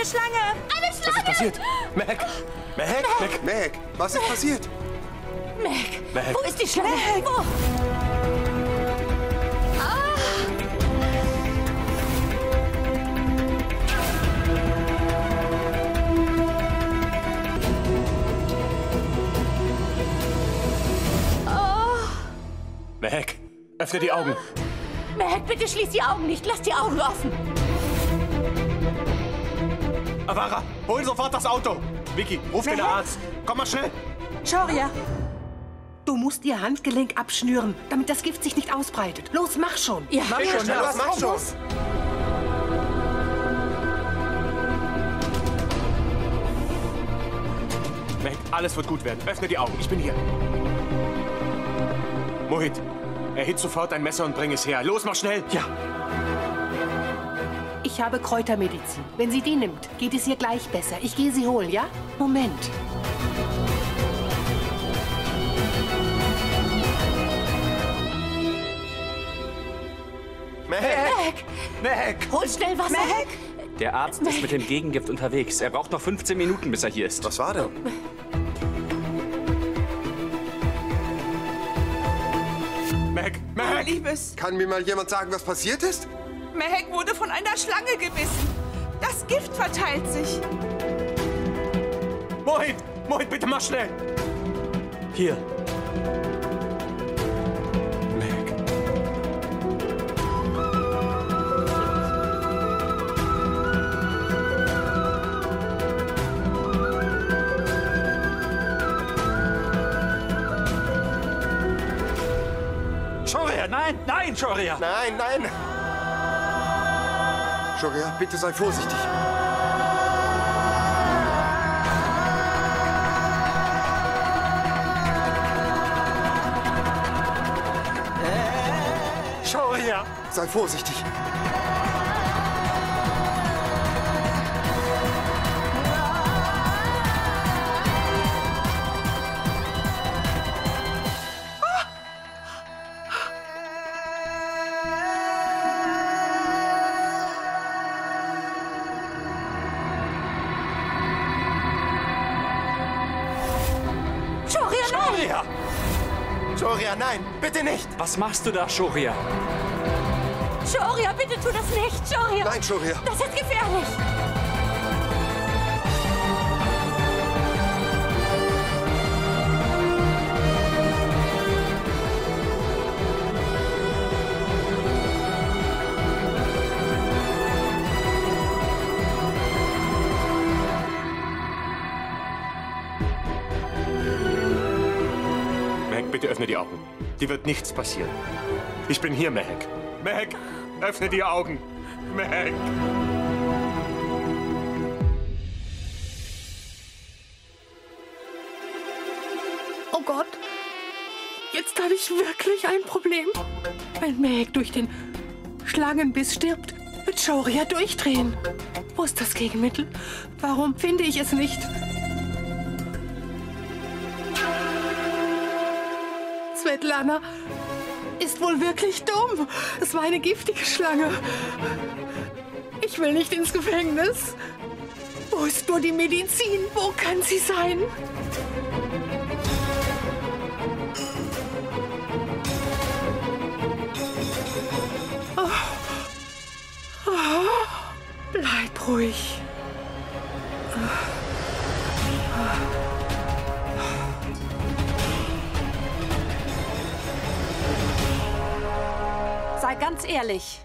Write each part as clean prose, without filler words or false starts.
eine Schlange! Eine Schlange! Was ist passiert? Mehek! Mehek! Mehek, was ist passiert? Mehek, wo ist die Schlange? Mehek. Wo? Mehek, öffne die Augen. Mehek, bitte schließ die Augen nicht. Lass die Augen offen. Avara, hol sofort das Auto. Vicky, ruf den Arzt. Komm mal schnell. Shoria, du musst ihr Handgelenk abschnüren, damit das Gift sich nicht ausbreitet. Los, mach schon. Ja, Mach schon. Mehek, alles wird gut werden. Öffne die Augen, ich bin hier. Mohit, erhitz sofort ein Messer und bring es her. Los, mach schnell. Ja. Ich habe Kräutermedizin. Wenn sie die nimmt, geht es ihr gleich besser. Ich gehe sie holen, ja? Moment. Mehek! Mehek! Hol schnell Wasser. Mehek! Der Arzt ist mit dem Gegengift unterwegs. Er braucht noch 15 Minuten, bis er hier ist. Was war denn? Mehek! Mehek! Liebes, Kann mir mal jemand sagen, was passiert ist? Mehek wurde von einer Schlange gebissen. Das Gift verteilt sich. Mohit! Mohit, bitte mach schnell! Hier. Mehek. Shoria, nein, nein, Shoria! Nein, nein! Shoria, bitte sei vorsichtig. Shoria! Sei vorsichtig. Shoria! Shoria, nein! Bitte nicht! Was machst du da, Shoria? Shoria, bitte tu das nicht. Shoria! Nein, Shoria. Das ist gefährlich. Mehek, bitte öffne die Augen. Dir wird nichts passieren. Ich bin hier, Mehek. Mehek, öffne die Augen. Mehek. Oh Gott, jetzt habe ich wirklich ein Problem. Wenn Mehek durch den Schlangenbiss stirbt, wird Shoria durchdrehen. Wo ist das Gegenmittel? Warum finde ich es nicht? Svetlana ist wohl wirklich dumm. Es war eine giftige Schlange. Ich will nicht ins Gefängnis. Wo ist nur die Medizin? Wo kann sie sein? Bleib ruhig. Sei ganz ehrlich.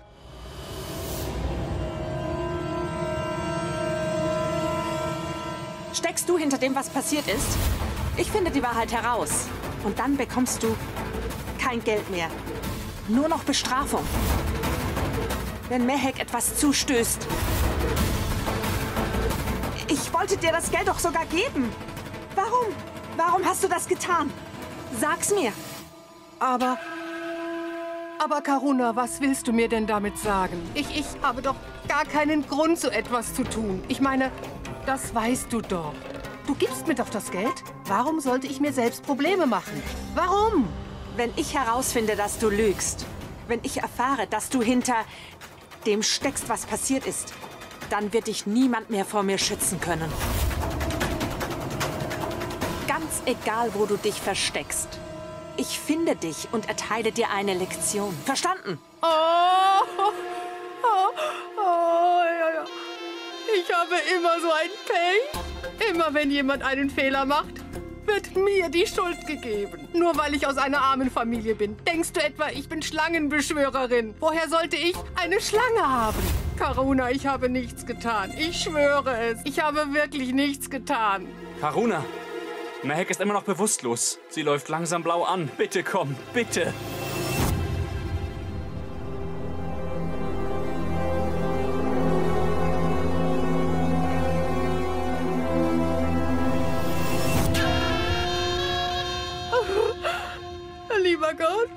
Steckst du hinter dem, was passiert ist? Ich finde die Wahrheit heraus. Und dann bekommst du kein Geld mehr. Nur noch Bestrafung. Wenn Mehek etwas zustößt. Ich wollte dir das Geld doch sogar geben. Warum? Warum hast du das getan? Sag's mir. Aber Karuna, was willst du mir denn damit sagen? Ich habe doch gar keinen Grund, so etwas zu tun. Ich meine, das weißt du doch. Du gibst mir doch das Geld. Warum sollte ich mir selbst Probleme machen? Warum? Wenn ich herausfinde, dass du lügst, wenn ich erfahre, dass du hinter dem steckst, was passiert ist, Dann wird dich niemand mehr vor mir schützen können. Ganz egal, wo du dich versteckst. Ich finde dich und erteile dir eine Lektion. Verstanden? Ja. Ich habe immer so ein Pech. Immer wenn jemand einen Fehler macht, wird mir die Schuld gegeben. Nur weil ich aus einer armen Familie bin. Denkst du etwa, ich bin Schlangenbeschwörerin? Woher sollte ich eine Schlange haben? Karuna, ich habe nichts getan. Ich schwöre es. Ich habe wirklich nichts getan. Karuna, Mehek ist immer noch bewusstlos. Sie läuft langsam blau an. Bitte komm, bitte. Lieber Gott,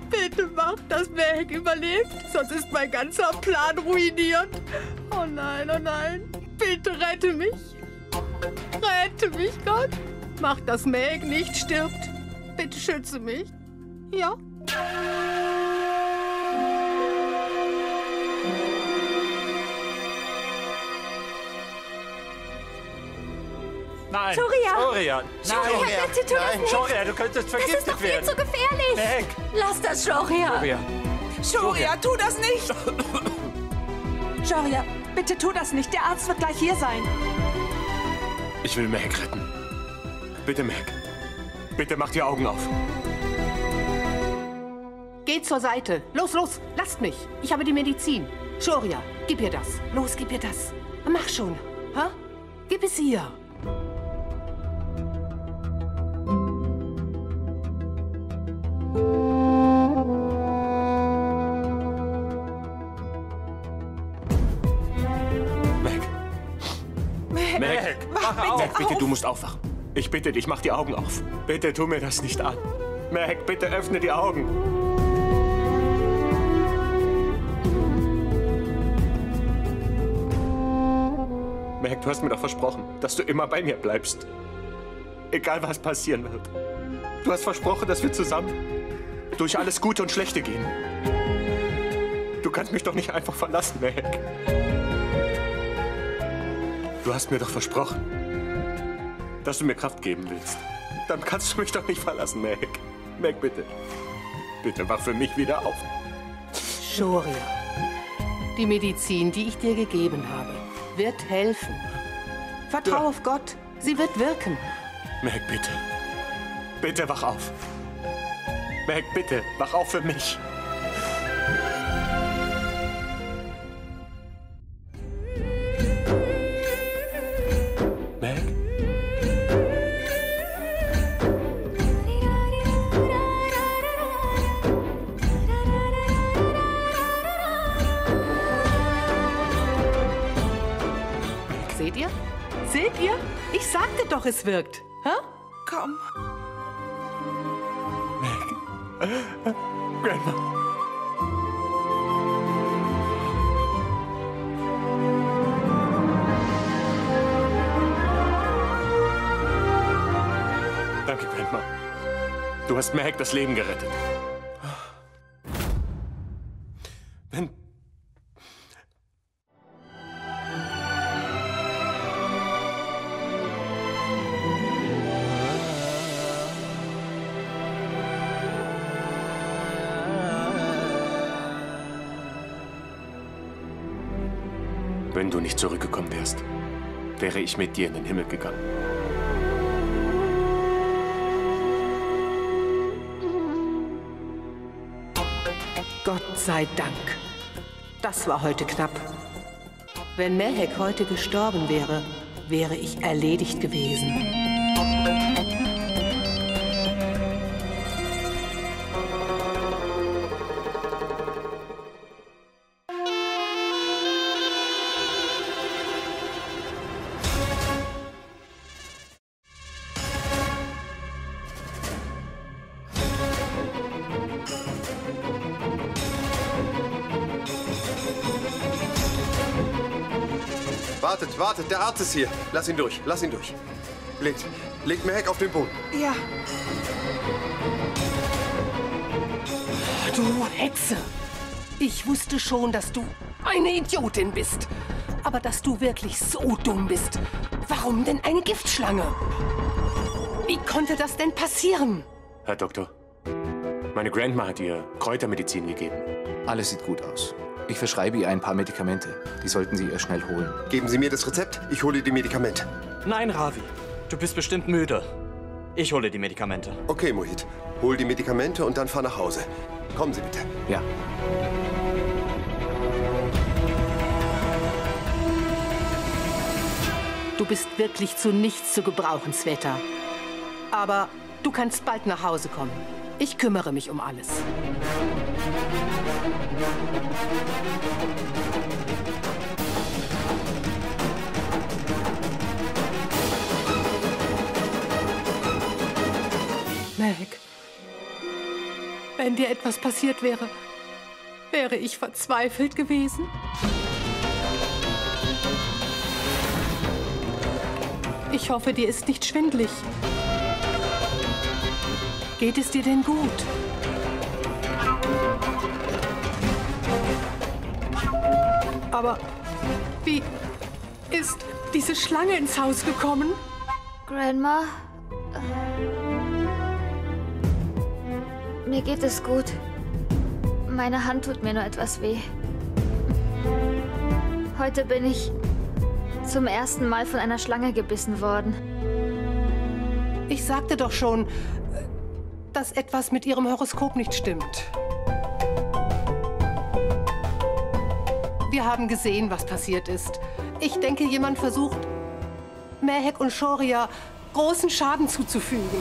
bitte mach, dass Mehek überlebt, sonst ist mein ganzer Plan ruiniert. Oh nein, bitte rette mich. Rette mich, Gott. Mach, dass Mehek nicht stirbt. Bitte schütze mich. Ja? Nein! Shoria! Nein! Bitte tu das nicht! Shoria, du könntest Das ist vergiftet doch viel werden! zu gefährlich! Mehek! Lass das, Shoria! Shoria, Shoria, tu das nicht! Shoria, bitte tu das nicht. Der Arzt wird gleich hier sein. Ich will Mehek retten. Bitte, Mehek. Bitte mach die Augen auf. Geht zur Seite. Los, lasst mich. Ich habe die Medizin. Shoria, gib ihr das. Los, gib ihr das. Mach schon. Ha? Gib es ihr. Mehek! Mehek, bitte, du musst aufwachen. Ich bitte dich, mach die Augen auf. Bitte tu mir das nicht an. Mehek, bitte öffne die Augen. Mehek, du hast mir doch versprochen, dass du immer bei mir bleibst. Egal, was passieren wird. Du hast versprochen, dass wir zusammen durch alles Gute und Schlechte gehen. Du kannst mich doch nicht einfach verlassen, Mehek. Du hast mir doch versprochen, dass du mir Kraft geben willst. Dann kannst du mich doch nicht verlassen, Mehek. Mehek, bitte. Bitte wach für mich wieder auf. Shoria, die Medizin, die ich dir gegeben habe, wird helfen. Vertrau auf Gott, sie wird wirken. Mehek, bitte. Bitte wach auf. Mehek, bitte, wach auf für mich. Mehek? Seht ihr? Seht ihr? Ich sagte doch, es wirkt. Hä? Komm. Grandma. Danke, Grandma. Du hast Mehek das Leben gerettet. Wenn... Wenn du nicht zurückgekommen wärst, wäre ich mit dir in den Himmel gegangen. Gott sei Dank. Das war heute knapp. Wenn Mehek heute gestorben wäre, wäre ich erledigt gewesen. Wartet, der Arzt ist hier. Lass ihn durch. Legt Mehek auf den Boden. Ja. Du Hexe! Ich wusste schon, dass du eine Idiotin bist. Aber dass du wirklich so dumm bist, warum denn eine Giftschlange? Wie konnte das denn passieren? Herr Doktor, meine Grandma hat ihr Kräutermedizin gegeben. Alles sieht gut aus. Ich verschreibe ihr ein paar Medikamente. Die sollten Sie ihr schnell holen. Geben Sie mir das Rezept, ich hole die Medikamente. Nein, Ravi. Du bist bestimmt müde. Ich hole die Medikamente. Okay, Mohit. Hol die Medikamente und dann fahr nach Hause. Kommen Sie bitte. Ja. Du bist wirklich zu nichts zu gebrauchen, Sveta. Aber du kannst bald nach Hause kommen. Ich kümmere mich um alles. Mehek, wenn dir etwas passiert wäre, wäre ich verzweifelt gewesen. Ich hoffe, dir ist nicht schwindelig. Geht es dir denn gut? Aber wie ist diese Schlange ins Haus gekommen? Grandma? Mir geht es gut. Meine Hand tut mir nur etwas weh. Heute bin ich zum ersten Mal von einer Schlange gebissen worden. Ich sagte doch schon, dass etwas mit Ihrem Horoskop nicht stimmt. Wir haben gesehen, was passiert ist. Ich denke, jemand versucht, Mehek und Shoria großen Schaden zuzufügen.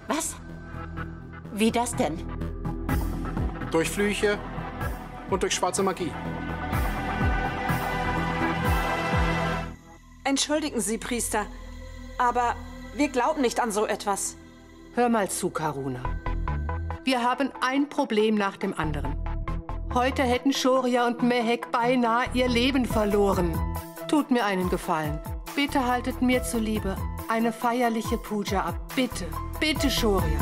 Was? Wie das denn? Durch Flüche und durch schwarze Magie. Entschuldigen Sie, Priester, aber wir glauben nicht an so etwas. Hör mal zu, Karuna. Wir haben ein Problem nach dem anderen. Heute hätten Shoria und Mehek beinahe ihr Leben verloren. Tut mir einen Gefallen. Bitte haltet mir zuliebe eine feierliche Puja ab. Bitte, bitte, Shoria.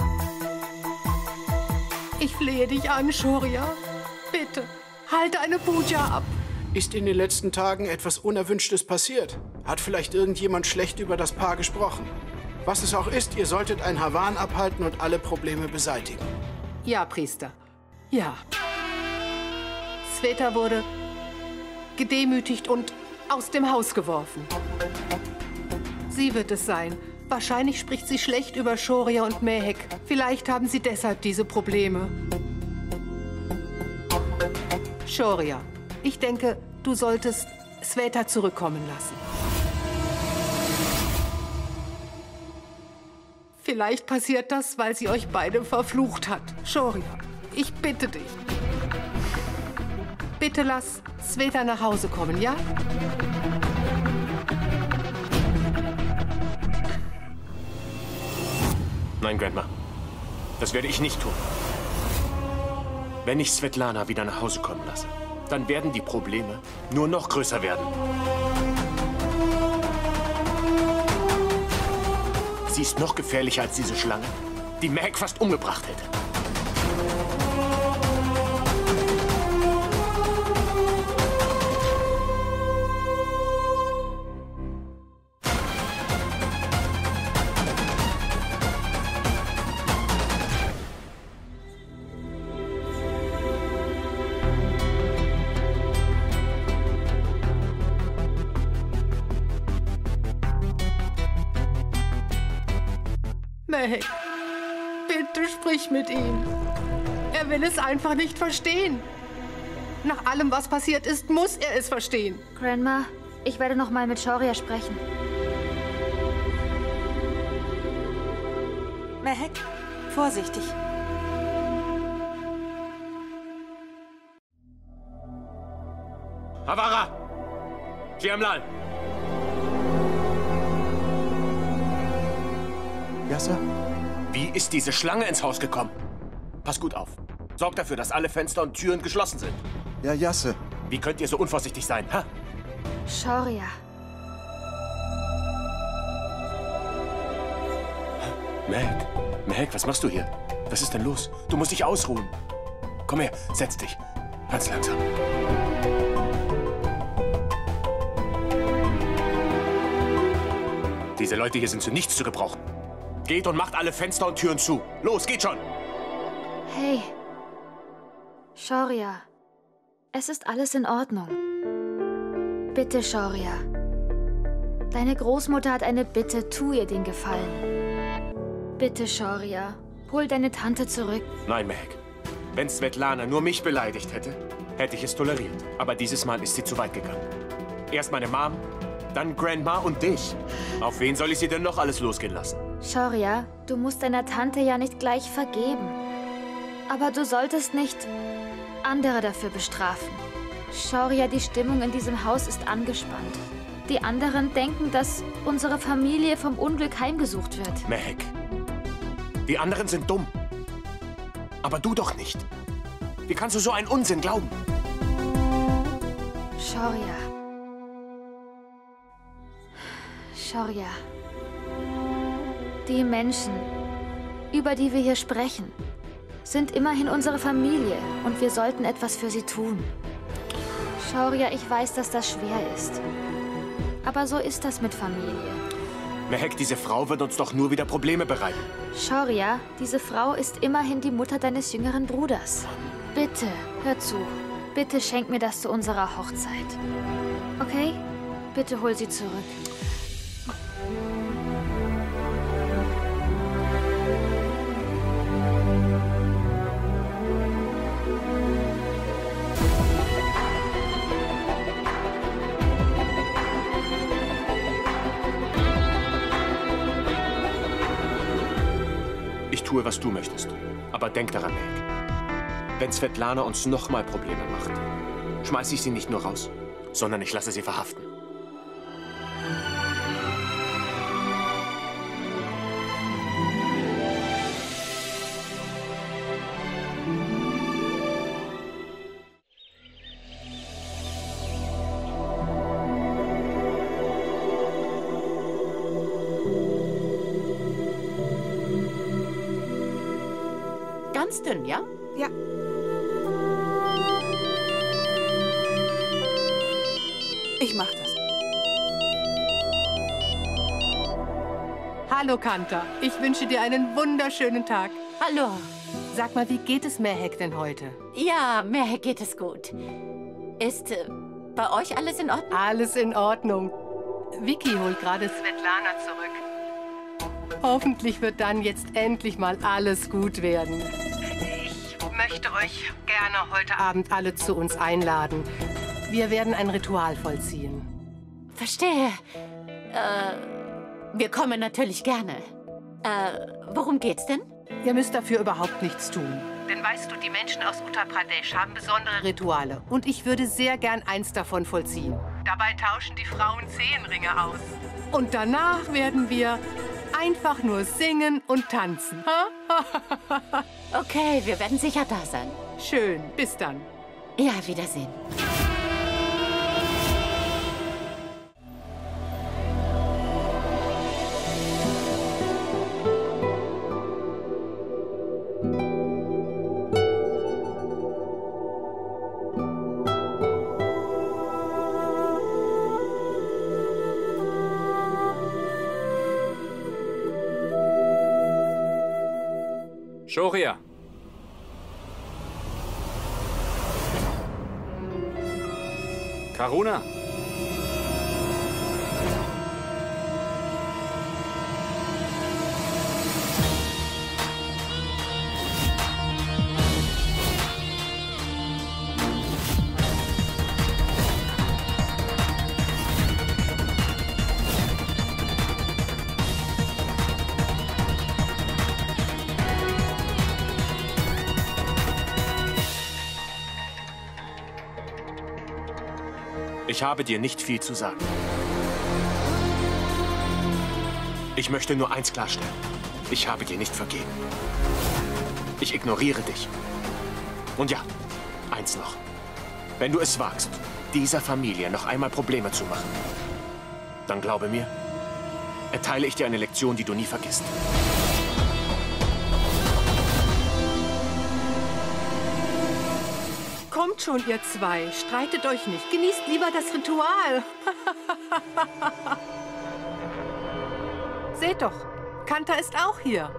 Ich flehe dich an, Shoria. Bitte, halte eine Puja ab. Ist in den letzten Tagen etwas Unerwünschtes passiert? Hat vielleicht irgendjemand schlecht über das Paar gesprochen? Was es auch ist, ihr solltet ein Havan abhalten und alle Probleme beseitigen. Ja, Priester. Ja. Sveta wurde gedemütigt und aus dem Haus geworfen. Sie wird es sein. Wahrscheinlich spricht sie schlecht über Shoria und Mehek. Vielleicht haben sie deshalb diese Probleme. Shoria, ich denke, du solltest Sveta zurückkommen lassen. Vielleicht passiert das, weil sie euch beide verflucht hat. Shoria, ich bitte dich. Bitte lass Sveta nach Hause kommen, ja? Nein, Grandma. Das werde ich nicht tun. Wenn ich Svetlana wieder nach Hause kommen lasse, dann werden die Probleme nur noch größer werden. Sie ist noch gefährlicher als diese Schlange, die Mehek fast umgebracht hätte. Mehek, bitte sprich mit ihm. Er will es einfach nicht verstehen. Nach allem, was passiert ist, muss er es verstehen. Grandma, ich werde noch mal mit Shoria sprechen. Mehek, vorsichtig. Havara! Jamlal! Ja, Sir? Wie ist diese Schlange ins Haus gekommen? Pass gut auf. Sorgt dafür, dass alle Fenster und Türen geschlossen sind. Ja, ja, Sir. Wie könnt ihr so unvorsichtig sein, ha? Shoria. Mehek, was machst du hier? Was ist denn los? Du musst dich ausruhen. Komm her, setz dich. Ganz langsam. Diese Leute hier sind zu nichts zu gebrauchen. Geht und macht alle Fenster und Türen zu. Los, geht schon! Hey. Shaurya. Es ist alles in Ordnung. Bitte, Shaurya. Deine Großmutter hat eine Bitte, tu ihr den Gefallen. Bitte, Shaurya. Hol deine Tante zurück. Nein, Mehek. Wenn Svetlana nur mich beleidigt hätte, hätte ich es toleriert. Aber dieses Mal ist sie zu weit gegangen. Erst meine Mom, dann Grandma und dich. Auf wen soll ich sie denn noch alles losgehen lassen? Shaurya, du musst deiner Tante ja nicht gleich vergeben. Aber du solltest nicht andere dafür bestrafen. Shaurya, die Stimmung in diesem Haus ist angespannt. Die anderen denken, dass unsere Familie vom Unglück heimgesucht wird. Mehek, die anderen sind dumm. Aber du doch nicht. Wie kannst du so einen Unsinn glauben? Shaurya. Shaurya. Die Menschen, über die wir hier sprechen, sind immerhin unsere Familie und wir sollten etwas für sie tun. Shaurya, ich weiß, dass das schwer ist. Aber so ist das mit Familie. Mehek, diese Frau wird uns doch nur wieder Probleme bereiten. Shaurya, diese Frau ist immerhin die Mutter deines jüngeren Bruders. Bitte, hör zu. Bitte schenk mir das zu unserer Hochzeit. Okay? Bitte hol sie zurück. Ich tue, was du möchtest. Aber denk daran, Mehek. Wenn Svetlana uns nochmal Probleme macht, schmeiße ich sie nicht nur raus, sondern ich lasse sie verhaften. Ganz dünn, ja? Ja. Ich mach das. Hallo, Kanta. Ich wünsche dir einen wunderschönen Tag. Hallo. Sag mal, wie geht es Mehek denn heute? Ja, Mehek geht es gut. Ist bei euch alles in Ordnung? Alles in Ordnung. Vicky holt gerade Svetlana zurück. Hoffentlich wird dann jetzt endlich mal alles gut werden. Ich möchte euch gerne heute Abend alle zu uns einladen. Wir werden ein Ritual vollziehen. Verstehe. Wir kommen natürlich gerne. Worum geht's denn? Ihr müsst dafür überhaupt nichts tun. Denn weißt du, die Menschen aus Uttar Pradesh haben besondere Rituale. Und ich würde sehr gern eins davon vollziehen. Dabei tauschen die Frauen Zehenringe aus. Und danach werden wir einfach nur singen und tanzen. Okay, wir werden sicher da sein. Schön, bis dann. Ja, Wiedersehen. Shaurya. Karuna. Ich habe dir nicht viel zu sagen. Ich möchte nur eins klarstellen. Ich habe dir nicht vergeben. Ich ignoriere dich. Und ja, eins noch. Wenn du es wagst, dieser Familie noch einmal Probleme zu machen, dann glaube mir, erteile ich dir eine Lektion, die du nie vergisst. Kommt schon, ihr zwei. Streitet euch nicht. Genießt lieber das Ritual. Seht doch, Kanta ist auch hier.